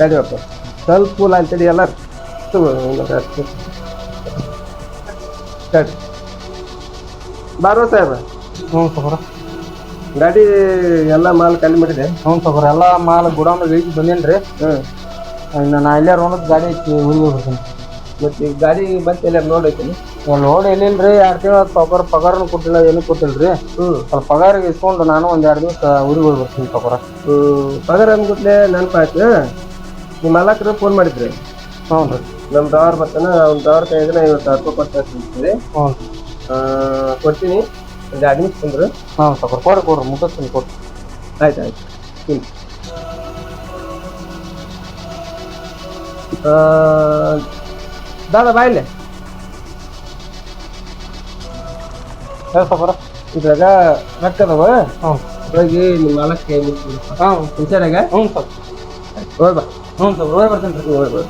ತಡಿಯಪ್ಪ ಸ್ವಲ್ಪ ಕೂಲ್ ಅಂತೇಳಿ ಎಲ್ಲ ತಡಿ ಬಾರೋ ಸಾಹೇಬ. ತಗೋರ ಗಾಡಿ ಎಲ್ಲ ಮಾಲ್ ಖಾಲಿ ಮಾಡಿದೆ. ತಗೋರ ಎಲ್ಲ ಮಾಲ್ ಗುಡಾಮ್ ಬಂದೇನ್ರಿ. ನಾ ಇಲ್ಲೇ ರೋಣದ ಗಾಡಿ ಐತಿ ಊರಿಗೆ ಹೋಗ್ತೀನಿ. ಮತ್ತೆ ಈಗ ಗಾಡಿ ಮತ್ತೆ ಎಲ್ಲ ನೋಡೈತೀನಿ. ಲೋಡ್ ಎಲ್ಲಿಲ್ರಿ 2 ತಿಂಗಳ ಪಗಾರನು ಕೊಟ್ಟಿಲ್ಲ, ಏನು ಕೊಟ್ಟಿಲ್ರಿ. ಸ್ವಲ್ಪ ಪಗಾರಿಗೆ ಇಸ್ಕೊಂಡು ನಾನು ಒಂದ್ 2 ದಿವಸ ಊರಿಗೆ ಹೋಗಿ ಬರ್ತೀನಿ ತಗೋರ. ಪಗಾರ ಅಂದ್ಬಿಟ್ಲೆ ನೆನಪಾಯ್ತು. ನಿಮ್ಮ ಮಾಲಕರು ಫೋನ್ ಮಾಡಿದ್ರಿ. ಹ್ಞೂ ರೀ. ನಮ್ಮ ಡ್ರೈವರ್ ಬರ್ತಾನೆ, ಅವ್ನ ಡ್ರೈವರ್ ಕೈಯಾಗ 50,000 ರೂಪಾಯಿ ಕೊಡ್ತೀನಿ. ಕೊಡ್ತೀನಿ, ಗಾಡಿ ಮುಗಿಸ್ಕೊಂಡ್ರು. ತಗೋರ ಕೊಡ್ರಿ ಮುಗಿಸ್ತೀನಿ ಕೊಡ್ರಿ. ಆಯ್ತು ದಾದಾ ಬಾಯಿಲೆ ತಗೋರ. ಇದ್ರಾಗ ರೊಕ್ಕ ಅದಾವ. ಅದ್ರಾಗಿ ನಿಮ್ಮ ಮಾಲಕ್ಕೆ ಕೈ ಮುಗಿಸ್ಬಿಡು. ಹುಷಾರಾಗ. ಸರ್ ಹೋಗಿ ಬಾ. ಸರ್ ಹೋಗಿ ಬರ್ತೇನೆ ರೀ. ಹೋಗಿ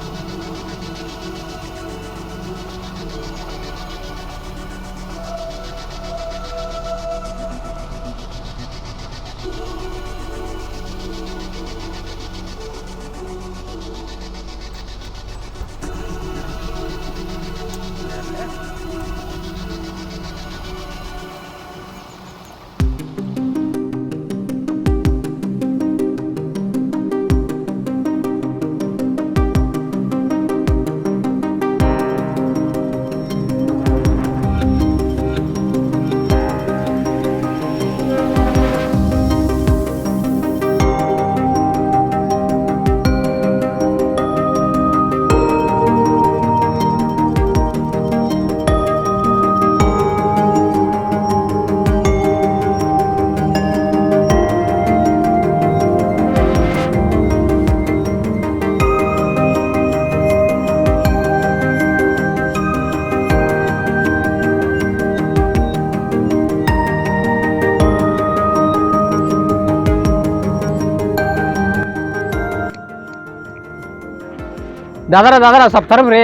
ದಾದರ ಸ್ವಲ್ಪ ತರಬ್ರಿ,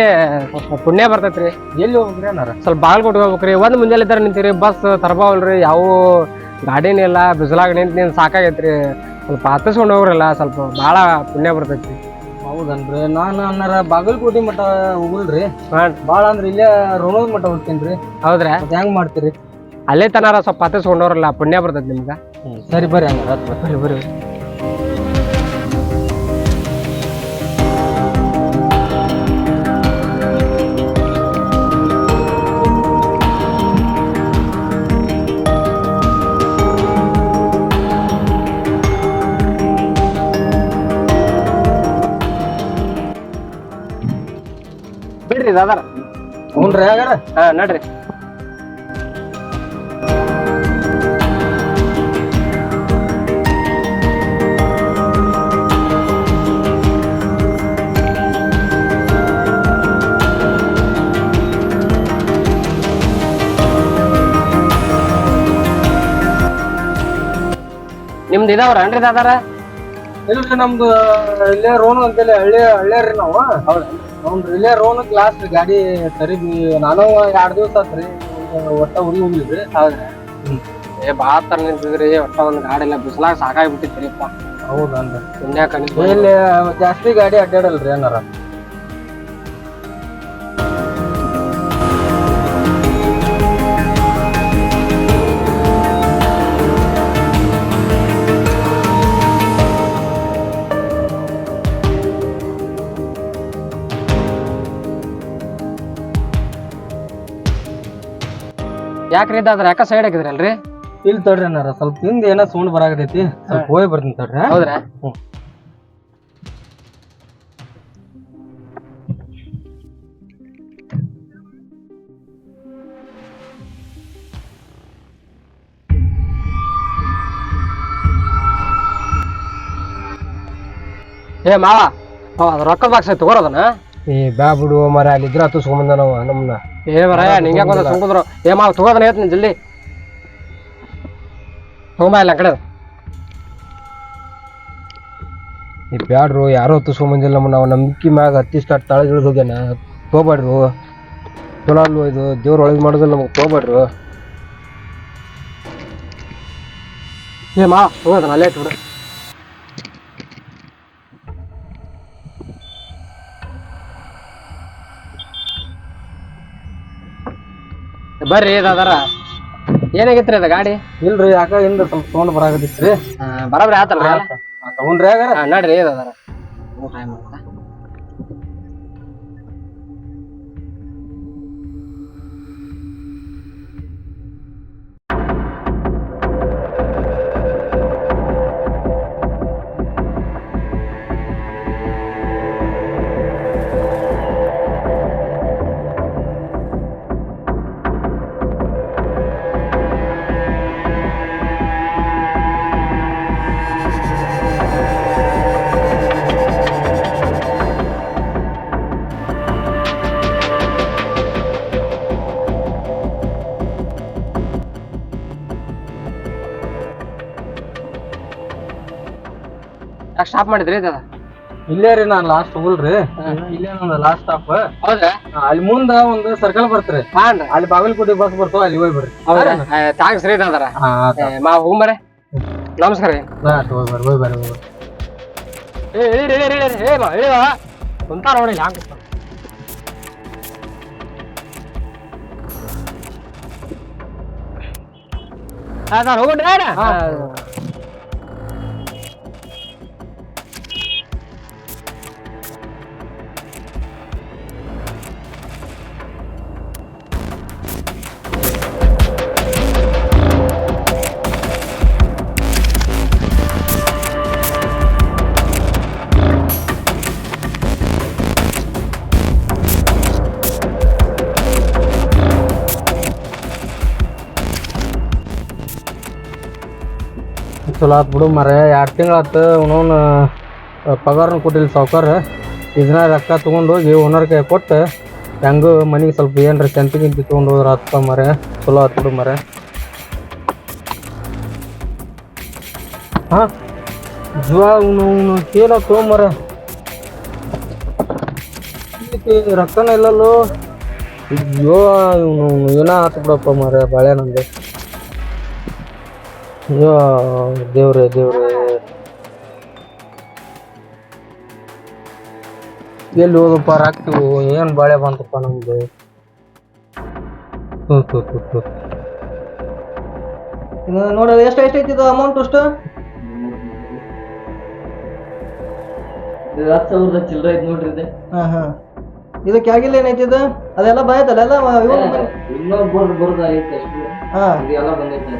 ಪುಣ್ಯ ಬರ್ತೈತ್ರಿ. ಎಲ್ಲಿ ಹೋಗ್ಬೇಕ್ರಿ ಅನ್ನಾರ? ಸ್ವಲ್ಪ ಬಾಗಲಕೋಟೆ ಹೋಗ್ಬೇಕ್ರಿ. ಒಂದ್ ಮುಂಜಾನೆ ಇದ್ದಾರ ನಿಂತೀರಿ, ಬಸ್ ತರಬಾವಲ್ರಿ, ಯಾವ ಗಾಡಿನ ಇಲ್ಲ, ಬಿಸಿಲಾಗ ನಿಂತ ಸಾಕಾಗೈತ್ರಿ. ಸ್ವಲ್ಪ ಹತ್ತಿಸ್ಕೊಂಡು ಹೋಗ್ರಲ್ಲ, ಸ್ವಲ್ಪ ಭಾಳ ಪುಣ್ಯ ಬರ್ತೈತ್ರಿ. ಹೌದನ್ರಿ. ನಾನು ಅನ್ನಾರ ಬಾಗಲಕೋಟೆ ಮಠ ಹೋಗಲ್ರಿ. ಭಾಳ ಅಂದ್ರೆ ಇಲ್ಲೇ ರೋಣದ ಮಠ ಹೋಗ್ತೇನ್ರಿ. ಹೌದ್ರಾ? ಹೆಂಗ್ ಮಾಡ್ತೀರಿ? ಅಲ್ಲೇ ತನಾರ ಸ್ವಲ್ಪ ಹತ್ತಿಸ್ಕೊಂಡವ್ರಲ್ಲ, ಪುಣ್ಯ ಬರ್ತೈತಿ ನಿಮ್ಗ. ಸರಿ ಬರ್ರಿ ಹಂಗಾರ. ಬರ್ರಿ. ಬಿಡ್ರಿ ದಾದಾರ. ಹ್ಞೂನ್ರಿ ಹಾಗಾರ. ನಡ್ರಿ. ನಿಮ್ದು ಇದಾವ್ರನ್ರಿ ದಾದಾರ? ಇಲ್ರಿ, ನಮ್ದು ಇಲ್ಲೇ ರೋಣ ಅಂತೇಳಿ ಹಳ್ಳಿಯವ್ರಿ ನಾವು. ಹೌದ್ರಿ, ಇಲ್ಲೇ ರೋಣ ಕ್ಲಾಸ್ ಗಾಡಿ ತರಿದ್ವಿ. ನಾನು 2 ದಿವಸ ಆತ್ರಿ ಒಟ್ಟ ಊರಿಗೆ ಹೋಗ್ಲಿದ್ರಿ. ಹೌದ್ರಿ. ಭಾಳ ತರ ನಿಂತಿದ್ರಿ, ಒಟ್ಟ ಒಂದ್ ಗಾಡಿ ಇಲ್ಲ, ಬಿಸಿಲಾಗ ಸಾಕಾಗ್ಬಿಟ್ಟಿತ್ರಿಪ್ಪ. ಹೌದನ್ರಿ. ಪುಣ್ಯಾಕ ಇಲ್ಲಿ ಜಾಸ್ತಿ ಗಾಡಿ ಅಡ್ಡಾಡಲ್ರಿ ಏನಾರ? ಯಾಕ್ರಿ ಇದಾದ್ರ ಯಾಕ ಸೈಡ್ ಹಾಕಿದ್ರಲ್ರಿ? ಇಲ್ಲಿ ತಡ್ರಿ ಅನ್ನಾರ, ಸ್ವಲ್ಪ ಹಿಂದೆ ಏನೋ ಸೌಂಡ್ ಬರಾಕತೈತಿ, ಸ್ವಲ್ಪ ಹೋಗಿ ಬರ್ತೀನಿ ತಡ್ರಿ. ಹೌದ್ರಾ? ಏ ಮಾವ, ರೊಕ್ಕದ ಬಾಕ್ಸ್ ಐತಿ ತಗೋರದನ. ಬ್ಯಾ ಬಿಡು ಮರ, ಅಲ್ಲಿದ್ರ ಹತ್ತಿಸ್ಕೊಂಬಂದ ನಾವು ನಮ್ಮನ್ನ. ಏ ಮರ ನಿಂಗೆ ಸುಂಕುದ್ರು. ಏ ಮಾವ ತಗೋದನ ಹೇಳ್ತೀನಿ ಜಲ್ದಿ ತಗೊಂಬ ಇಲ್ಲ ಕಡೆ. ಈ ಬ್ಯಾಡ್ರು, ಯಾರೋ ಹತ್ತಿಸ್ಕೊಂಬಂದಿಲ್ಲ ನಮ್ಮ. ನಾವು ನಂಬಿಕೆ ಮ್ಯಾಗ ಹತ್ತಿಷ್ಟ ತಳ ಇಳಿದು ಹೋಗ್ಯಾನ. ತಗೋಬೇಡ್ರು, ಚಲೋ ಅಲ್ವ ಇದು? ದೇವ್ರ ಒಳಗೆ ಮಾಡೋದಿಲ್ಲ ನಮಗೆ, ತಗೋಬೇಡ್ರು. ಏ ಮಾವ ತಗೋದನ ಅಲ್ಲೇ ಇಟ್ಬಿಡು. ಬರ್ರಿ ದಾದಾರ ಏನಾಗೈತ್ರಿ ಅದ ಗಾಡಿ ಇಲ್ರಿ ಯಾಕ ಹಿಂದ ಸ್ವಲ್ಪ ತೊಗೊಂಡ್ ಬರಾಕತ್ತಿತ್ರಿ ಬರಾಬ್ರಿ ಆತಲ್ರಿ ತಗೊಂಡ್ರಿ ಆಗಾರ ನಡ್ರಿ ದಾದಾರ ಟೈಮ್ ಅಂತ ಯಾಕೆ ಸ್ಟಾಪ್ ಮಾಡಿದ್ರಿ ದಾದ ಇಲ್ಲೇ ರೀ ನಾನ್ ಲಾಸ್ಟ್ ಹೋಗಲ್ರಿ ಇಲ್ಲೇ ನಂದು ಲಾಸ್ಟ್ ಸ್ಟಾಪ್ ಹೌದಾ ಅಲ್ಲಿ ಮುಂದ ಒಂದು ಸರ್ಕಲ್ ಬರ್ತ್ರಿ ಹಾನ್ರಿ ಅಲ್ಲಿ ಬಾಗಲಕೋಟೆ ಬಸ್ ಬರ್ತಾವ ಅಲ್ಲಿ ಹೋಗಿ ಬರ್ರಿ ಹೌದಾ ಥ್ಯಾಂಕ್ಸ್ ರೀ ದಾದಾರ ಮಾ ಹೋಗ್ಬರ್ರಿ ನಮಸ್ಕಾರ ರೀ ಹೋಗಿ ಬರ್ರಿ ಕುಂತಾರ ನೋಡಿ ಹ್ಯಾಂಗ ನಾನು ಹೋಗ್ರಿ ಚಲೋ ಆತ್ ಬಿಡು ಮರ 2 ತಿಂಗಳ ಆತು ಅವನವನ್ ಪಗಾರನು ಕೊಟ್ಟಿಲ್ಲ ಸಾವ್ಕಾರ ಇದನ್ನ ರೊಕ್ಕ ತಗೊಂಡ್ ಹೋಗಿ ಓನರ್ ಕೈ ಕೊಟ್ಟು ಹೆಂಗು ಮನಿಗೆ ಸ್ವಲ್ಪ ಏನ್ರ ಕೆಂತಿ ಗಿಂತಿ ತಗೊಂಡ್ ಹೋದ್ರ ಆತ ಮರ ಚಲೋ ಆತ್ ಬಿಡು ಮರ ಹಾ ಜುವ ಅವನು ಕೇಳ ತೊಗೊಂಬರ ರೊಕ್ಕನ ಇಲ್ಲಲ್ಲೋ ಅಯ್ಯೋ ಇವನು ಏನ ಆತ್ ಬಿಡಪ್ಪ ಮರ ಬಾಳೆ ನಂದು ಅಯ್ಯೋ ದೇವ್ರೆ ಎಲ್ಲಿ ಹೋದಪ್ಪ ರಾಕ್ತಿವು ಏನ್ ಬಾಳೆ ಬಂತಪ್ಪ ನಮ್ದು ನೋಡಿ ಎಷ್ಟು ಐತಿ ಅಮೌಂಟ್ ಅಷ್ಟು 10,000 ಚಿಲ್ಲರೆ ಐತಿ ನೋಡ್ರಿ ಇದೆ ಇದಕ್ಕೆ ಆಗಿಲ್ಲ ಏನೈತಿ ಇದು ಅದೆಲ್ಲ ಬಾಯ್ತಲ್ಲ ಎಲ್ಲ ಇನ್ನೊಬ್ಬರು ಬರೋದು ಐತಿ ಅಷ್ಟು ಇದೆಲ್ಲ ಬಂದೈತಿ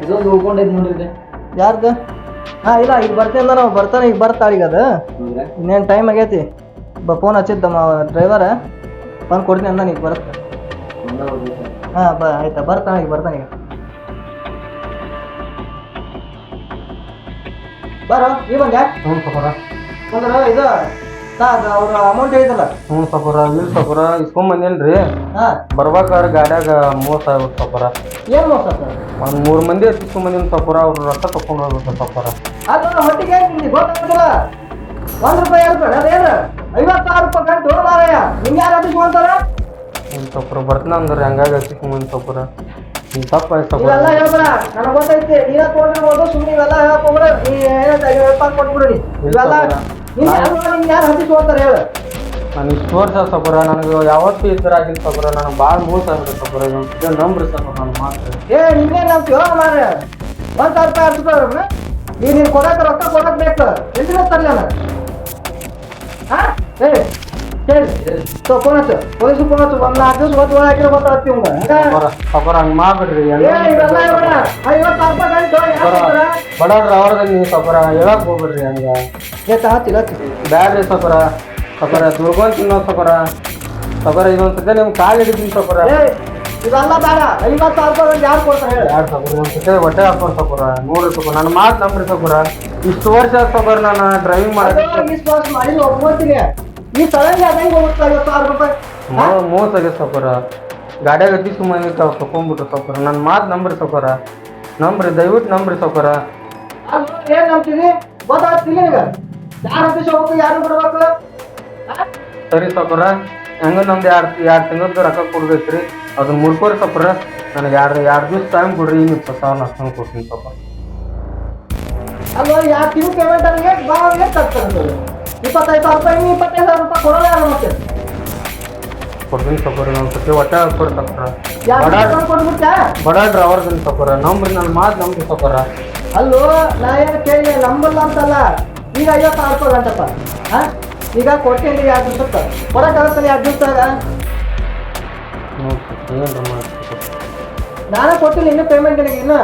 ಇದೊಂದು ಉಳ್ಕೊಂಡೈತಿ ನೋಡ್ರಿ ಇದೆ ಯಾರ್ದ ಇಲ್ಲ ಈಗ ಬರ್ತೇನೆ ನಾವು ಬರ್ತಾನೆ ಈಗ ಬರ್ತಾಳೆ ಈಗ ಅದು ಇನ್ನೇನು ಟೈಮ್ ಆಗೈತಿ ಫೋನ್ ಹಚ್ಚಿದ್ದ ಡ್ರೈವರ ಬಂದು ಕೊಡ್ತೀನಿ ಅಂದ ಈಗ ಬರುತ್ತೆ ಆಯ್ತಾ ಬರ್ತಾನೆ ಈಗ ಬರ್ತಾನೆ ಈಗ ಬರೋ ಈ ಬಂದ್ಯಾ ಅಂದ್ರೆ ಇದು ಅವ್ರ ಅಮೌಂಟ್ ಹೇಳಿದಲ್ಲ ಸಪುರ ಇಲ್ಲಿ ಸಪುರ ಇಸ್ಕೊಂಬಂದೇನ್ರಿ ಬರ್ಬೇಕಾದ್ರೆ ಗಾಡ್ಯಾಗ ಮೋಸ ಆಗ್ಬಿಟ್ಟು ಸಪುರ ಏನ್ ಮೋಸ ಒಂದ್ 3 ಮಂದಿ ಇಸ್ಕೊಂಬಂದಿನ ಸಪುರ ಅವ್ರ ರೊಕ್ಕ ತಕೊಂಡ್ ಹೋಗ್ಬೇಕು ಸಪುರ ಅದು ಹೊಟ್ಟಿಗೆ ಗೊತ್ತಾಗ್ತಿಲ್ಲ ₹1 2 ಅದೇನು 50,000 ರೂಪಾಯಿ ಗಂಟು ಮಾರಾಯ ನಿಂಗೆ ಯಾರು ಅದಿಸ್ಕೊಂತಾರ ಸಪುರ ಬರ್ತಾನ ಅಂದ್ರೆ ಹಂಗಾಗಿ ಹಚ್ಚಿಕೊಂಬಂದ್ ಸಪುರ ತಪ್ಪ ಇವೆಲ್ಲ ಹೇಳ್ಬೇಡ ನನಗೆ ಗೊತ್ತೈತಿ ನೀನ ತೊಗೊಂಡಿರ್ಬೋದು ಸುಮ್ಮನೆ ಇವೆಲ್ಲ ಹೇಳಕ್ ಹೋಗ್ಬಿಡ ನೀ ಕೊಟ್ಬಿಡ್ರಿ ಇವೆಲ್ಲ ನಿಂಗೆ ಯಾರು ಹತ್ತಿಸ್ಕೊಂತಾರ ಹೇಳು ನಾನು ಇಷ್ಟು ವರ್ಷ ಸಪುರ ನನಗೆ ಯಾವತ್ತೂ ಈ ಥರ ಆಗಿಲ್ಲ ಸಪುರ ನನಗೆ ಭಾಳ ಮೋಸ ಆಗಿದೆ ಸಪುರ ಇದೊಂದು ನಂಬ್ರಿ ಸಪುರ ನಾನು ಮಾತ್ರ ನಿಂಗೆ ನಂಬ್ತೀವ ಮಾರ್ರೆ ₹1,000 ನೀನು ಕೊಡಕ್ಕೆ ರೊಕ್ಕ ಕೊಡಕ್ ಬೇಕು ಎಲ್ಲಿ ತರಲಿ ನಾನು ಹೇಳಿ ಫೋನ್ ಹಚ್ಚು ಪೊಲೀಸ್ ಫೋನ್ ಹಚ್ಚು ಒಂದು 4 ದಿವಸ ಗೊತ್ತು ಹಾಕಿರೋ ಗೊತ್ತಾಗ್ತೀವಿ ಸಪುರ ಹಂಗೆ ಮಾಡ್ಬಿಡ್ರಿ ಬಡವ್ರ ಅವ್ರದಾಗ ನೀವು ಸಪುರ ಹೇಳಕ್ ಹೋಗ್ಬಿಡ್ರಿ ಹಂಗೆ ಬ್ಯಾಡ್ರಿ ಸಪುರ ದುರ್ಗೊಂಡ್ ತಿನ್ನೋ ಸಪುರ ಇದೊಂದ್ಸತಿ ನಿಮ್ ಕಾಲ್ ಹಿಡಿತೀನಿ ಸಪುರ ಇದೆಲ್ಲ ಬೇಡ 50,000 ರೂಪಾಯಿ ಯಾರು ಕೊಡ್ತಾರೆ ಹೇಳಿ ಸಪುರ ಒಂದ್ಸತಿ ಹೊಟ್ಟೆ ಹಾಕೋರ್ ಸಪುರ ನೋಡ್ರಿ ಸಪುರ ನನ್ನ ಮಾತು ನಂಬ್ರಿ ಸಪುರ ಇಷ್ಟು ವರ್ಷ ಸಪುರ ನಾನು ಡ್ರೈವಿಂಗ್ ಮಾಡಿ ಒಪ್ಕೋತೀನಿ ಈ ಸಡನ್ಲಿ ಅದಂಗೆ ಹೋಗುತ್ತೆ 50,000 ರೂಪಾಯಿ ಮೋಸ ಆಗೈತೆ ಸಪುರ ಗಾಡಿಯಾಗ ಹತ್ತಿ ಸುಮ್ಮನೆ ತಕೊಂಡ್ಬಿಟ್ರು ಸಪುರ ನನ್ನ ಮಾತು ನಂಬ್ರಿ ಸಪುರ ನಂಬ್ರಿ ದಯವಿಟ್ಟು ನಂಬ್ರಿ ಸಪುರ ಏನ್ ನಂಬ್ತೀವಿ ಗೊತ್ತಾಗ್ತಿಲ್ಲ ಈಗ ಯಾರು ಹತ್ತಿಸಿ ಹೋಗ್ಬೇಕು ಯಾರು ಬಿಡ್ಬೇಕು ಸರಿ ಸಪುರ ಹೆಂಗ ನಮ್ದು ಎರಡು ತಿಂಗಳದ್ದು ರೊಕ್ಕ ಕೊಡ್ಬೇಕ್ರಿ ಅದನ್ನ ಮುಡ್ಕೋರಿ ಸಪುರ ನನಗೆ ಎರಡು ದಿವಸ ಟೈಮ್ ಕೊಡ್ರಿ ಈಗ 20,000 ಅಷ್ಟೊಂದು ಕೊಡ್ತೀನಿ ಸಪುರ ಅಲ್ಲ 2 ತಿಂಗಳು ಪೇಮೆಂಟ್ ನನಗೆ ಭಾಳ ಲೇಟ್ ಆಗ್ತದೆ 25,000 ರೂಪಾಯಿ 25,000 ರೂಪಾಯಿ ಕೊಡೋಲ್ಲ ಯಾರು ಮತ್ತೆ ಕೊಡ್ತೀನಿ ಸೌಕರ್ಯ ನಾವು ಸತಿ ಒಟ್ಟ ಕೊಡಿ ಸೌಕರ್ಯ ಯಾರು ಕೊಡ್ಬಿಟ್ಟ ಬಡ ಡ್ರೈವರ್ದನ್ ಸೌಕರ್ಯ ನಂಬ್ರಿ ನನ್ನ ಮಾತು ನಂಬ್ರಿ ಸೌಕರ್ಯ ಅಲ್ಲೋ ನಾ ಏನು ಕೇಳಿ ನಂಬಲ್ಲ ಅಂತಲ್ಲ ಈಗ 50,000 ರೂಪಾಯಿ ಗಂಟಪ್ಪ ಹಾ ಈಗ ಕೊಡ್ತೀನಿ 2 ದಿವಸಕ್ಕೆ ಕೊಡಕ್ಕಾಗತ್ತಲ್ಲ 2 ದಿವಸದಾಗ ನಾನೇ ಕೊಟ್ಟಿಲ್ಲ ಇನ್ನು ಪೇಮೆಂಟ್ ನಿನಗೆ ಇನ್ನು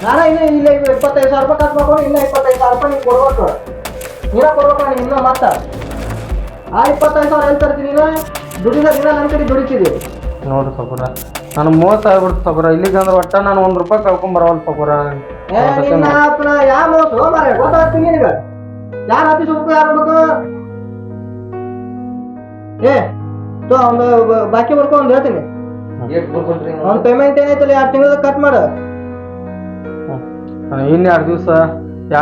ನಾನೇ ಇನ್ನು ಇಲ್ಲ 25,000 ರೂಪಾಯಿ ಖರ್ಚು ಮಾಡ್ಕೊಂಡು ಇನ್ನು 25,000 ರೂಪಾಯಿ ನೀನು ಕೊಡ್ಬೇಕು ನೀನ ಕೊಡ್ಬೇಕು ನನಗೆ ಇನ್ನೂ ಮತ್ತೆ ಆ 25,000 ಎಲ್ಲಿ ತರ್ತೀನಿ ನೀನು ದುಡಿದ ದಿನ ನನ್ನ ಕಡೆ ದುಡಿತಿದ್ದಿ ನೋಡ್ರಿ ಸೌಕರ್ಯ ನಾನು 30 ಆಗ್ಬಿಡ್ತು ಸೌಕರ್ಯ ಇಲ್ಲಿಗೆ ಅಂದ್ರೆ ಒಟ್ಟ ನಾನು 1 ರೂಪಾಯಿ ಕಳ್ಕೊಂಡ್ ಬರವಲ್ಲ ಸೌಕರ್ಯ ನಿನ್ನ ಅಪ್ಪನ ಯಾವ ಮೋಸ ಮಾರ ಗೊತ್ತಾಗ್ತೀನಿ ನಿನಗ ಯಾರು ಅತಿ ಸುಖ ಯಾರು ಏ ತೋ ಒಂದು ಬಾಕಿ ಬರ್ಕೊ ಒಂದು ಹೇಳ್ತೀನಿ ಅವ್ನ ಪೇಮೆಂಟ್ ಏನೈತಲ್ಲ 2 ತಿಂಗಳ ಕಟ್ ಮಾಡು ಇನ್ನು 2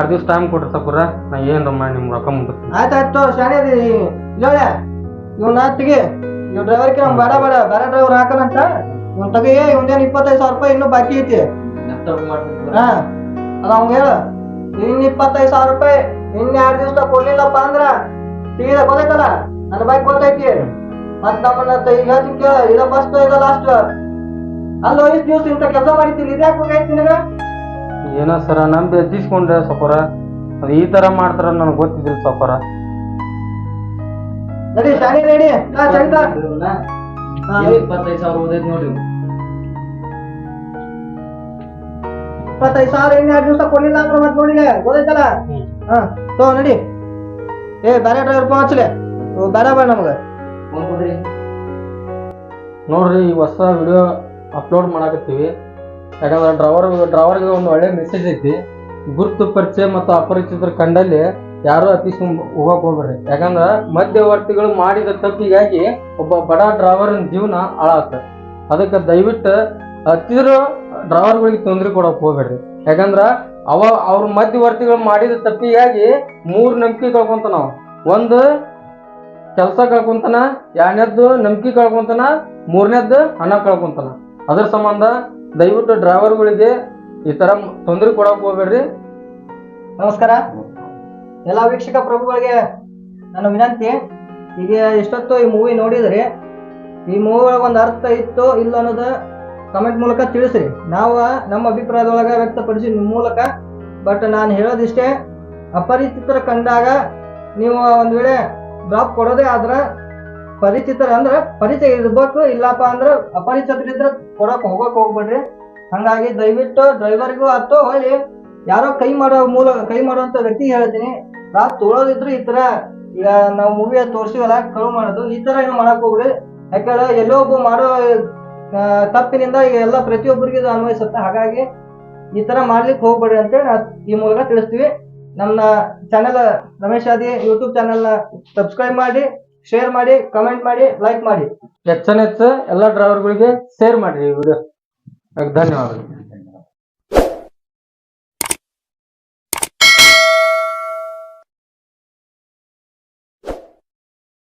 ದಿವಸ ಟೈಮ್ ಕೊಡ್ರಿ ಸೌಕರ್ಯ ನಾ ಏನ್ರ ಮಾಡಿ ನಿಮ್ಗೆ ರೊಕ್ಕ ಮುಂದಿರ್ತೀನಿ ಆಯ್ತಾಯ್ತು ಶಾಣೆ ಇಲ್ಲ ಇವ್ನ ತೆಗಿ ಇವ್ ಡ್ರೈವರ್ಗೆ ನಮ್ಗೆ ಬೇಡ ಬೇರೆ ಡ್ರೈವರ್ ಹಾಕನಂತ ಇವ್ನ ತೆಗಿ ಇವ್ನೇನು 25,000 ರೂಪಾಯಿ ಇನ್ನೂ ಬಾಕಿ ಐತಿ ಹಾ ಅದ ಅವ್ನ ಹೇಳ ಇನ್ನು 25,000 ರೂಪಾಯಿ ಇನ್ನು 2 ದಿವಸ ಕೊಡ್ಲಿಲ್ಲಪ್ಪ ಅಂದ್ರ ಸೀದ ಗೊತ್ತೈತಲ್ಲ ನನ್ನ ಬೈಕ್ ಗೊತ್ತೈತಿ ಮತ್ ನಮ್ಮನ್ನ ಈಗ ಹೇಳ್ತೀನಿ ಕೇಳ ಇದ ಫಸ್ಟ್ ಇದ ಲಾಸ್ಟ್ ಅಲ್ಲೋ ಇಷ್ಟು ದಿವಸ ಇಂಥ ಕೆಲಸ ಮಾಡಿದ್ದೀನಿ ಇದ್ಯಾಕೆ ಬೇಕಾಯ್ತು ನಿನಗ ಏನೋ ಸರ ನಂಬಿ ಎದ್ದಿಸ್ಕೊಂಡ್ರೆ ಸೌಕರ್ಯ ಅದು ಈ ತರ ಮಾಡ್ತಾರ ನನಗೆ ಗೊತ್ತಿದ್ದಿಲ್ಲ ಸೌಕರ್ಯ ನಡಿ ಶಾಣಿ ರೆಡಿ ಹಾ ಚಂದ 25,000 ಓದೈತಿ ನೋಡ್ರಿ 25,000 ಇನ್ನು 2 ದಿವಸ ಕೊಡ್ಲಿಲ್ಲ ಅಂದ್ರೆ ಮತ್ತೆ ನೋಡಿಲ್ಲ ಗೊತ್ತೈತಲ್ಲ ಹಾ ತೋ ನಡಿ ಏ ಬೇರೆ ಡ್ರೈವರ್ ಫೋನ್ ಹಚ್ಚಲೆ ಬೇಡ ನಮಗ ನೋಡ್ರಿ ಈ ಹೊಸ ವಿಡಿಯೋ ಅಪ್ಲೋಡ್ ಮಾಡಾಕತ್ತೀವಿ ಯಾಕಂದ್ರೆ ಡ್ರೈವರ್ಗೆ ಒಂದು ಒಳ್ಳೆ ಮೆಸೇಜ್ ಐತಿ ಗುರುತು ಪರಿಚಯ ಮತ್ತು ಅಪರಿಚಿತರ ಕಂಡಲ್ಲಿ ಯಾರು ಹೋಗಕ್ ಹೋಗ್ಬೇಡ್ರಿ ಯಾಕಂದ್ರ ಮಧ್ಯವರ್ತಿಗಳು ಮಾಡಿದ ತಪ್ಪಿಗಾಗಿ ಒಬ್ಬ ಬಡ ಡ್ರೈವರ್ನ ಜೀವನ ಹಾಳಾಗ್ತದೆ ಅದಕ್ಕೆ ದಯವಿಟ್ಟು ಹತ್ತಿರ ಡ್ರೈವರ್ಗಳಿಗೆ ತೊಂದರೆ ಕೊಡಕ್ ಹೋಗ್ಬೇಡ್ರಿ ಯಾಕಂದ್ರ ಅವ್ರ ಮಧ್ಯವರ್ತಿಗಳು ಮಾಡಿದ ತಪ್ಪಿಗಾಗಿ 3 ನಂಬಿಕೆ ಕಳ್ಕೊಂತಾನ ಒಂದು ಕೆಲಸ ಕಳ್ಕೊಂತಾನ 2ನೇದ್ದು ನಂಬಿಕೆ ಕಳ್ಕೊಂತಾನ 3ನೇದ್ದು ಹಣ ಕಳ್ಕೊಂತಾನ ಅದ್ರ ಸಂಬಂಧ ದಯವಿಟ್ಟು ಡ್ರೈವರ್ಗಳಿಗೆ ಈ ತರ ತೊಂದರೆ ಕೊಡಕ್ ಹೋಗ್ಬೇಡ್ರಿ ನಮಸ್ಕಾರ ಎಲ್ಲ ವೀಕ್ಷಕ ಪ್ರಭುಗಳಿಗೆ ನನ್ನ ವಿನಂತಿ ಈಗ ಎಷ್ಟೊತ್ತು ಈ ಮೂವಿ ನೋಡಿದ್ರಿ ಈ ಮೂವಿ ಒಳಗೆ ಒಂದು ಅರ್ಥ ಇತ್ತು ಇಲ್ಲ ಅನ್ನೋದು ಕಮೆಂಟ್ ಮೂಲಕ ತಿಳಿಸ್ರಿ ನಾವು ನಮ್ಮ ಅಭಿಪ್ರಾಯದೊಳಗೆ ವ್ಯಕ್ತಪಡಿಸಿ ನಿಮ್ಮ ಮೂಲಕ ಬಟ್ ನಾನು ಹೇಳೋದಿಷ್ಟೇ ಅಪರಿಚಿತರ ಕಂಡಾಗ ನೀವು ಒಂದು ವೇಳೆ ಡ್ರಾಪ್ ಕೊಡೋದೇ ಆದ್ರೆ ಪರಿಚಿತರ ಅಂದ್ರೆ ಪರಿಚಯ ಇರ್ಬೇಕು ಇಲ್ಲಪ್ಪ ಅಂದ್ರೆ ಅಪರಿಚಿತರಿದ್ರೆ ಕೊಡಕ್ ಹೋಗ್ಬೇಡ್ರಿ ಹಂಗಾಗಿ ದಯವಿಟ್ಟು ಡ್ರೈವರ್ಗೂ ಅಥವಾ ಹೊಳ್ಳಿ ಯಾರೋ ಕೈ ಮಾಡುವಂತ ವ್ಯಕ್ತಿಗೆ ಹೇಳ್ತೀನಿ ಡ್ರಾಪ್ ತೊಗೊಳೋದಿದ್ರು ಈ ತರ ಈಗ ನಾವು ಮೂವಿಯ ತೋರಿಸಿವಲ್ಲ ಕಳು ಮಾಡೋದು ಈ ತರ ಏನು ಮಾಡಕ್ ಹೋಗ್ರಿ ಯಾಕಂದ್ರೆ ಎಲ್ಲೋ ಒಬ್ಬ ಮಾಡೋ ತಪ್ಪಿನಿಂದ ಈಗ ಎಲ್ಲ ಪ್ರತಿಯೊಬ್ಬರಿಗೂ ಇದು ಅನ್ವಯಿಸುತ್ತೆ ಹಾಗಾಗಿ ಈ ತರ ಮಾಡ್ಲಿಕ್ಕೆ ಹೋಗ್ಬೇಡ್ರಿ ಅಂತೇಳಿ ಈ ಮೂಲಕ ತಿಳಿಸ್ತೀವಿ ನಮ್ಮ ಚಾನೆಲ್ ರಮೇಶ್ ಆದಿ ಯೂಟ್ಯೂಬ್ ಚಾನೆಲ್ನ ಸಬ್ಸ್ಕ್ರೈಬ್ ಮಾಡಿ ಶೇರ್ ಮಾಡಿ ಕಮೆಂಟ್ ಮಾಡಿ ಲೈಕ್ ಮಾಡಿ ಹೆಚ್ಚು ಎಲ್ಲ ಡ್ರೈವರ್ಗಳಿಗೆ ಶೇರ್ ಮಾಡ್ರಿ ಈ ವಿಡಿಯೋ ಧನ್ಯವಾದಗಳು.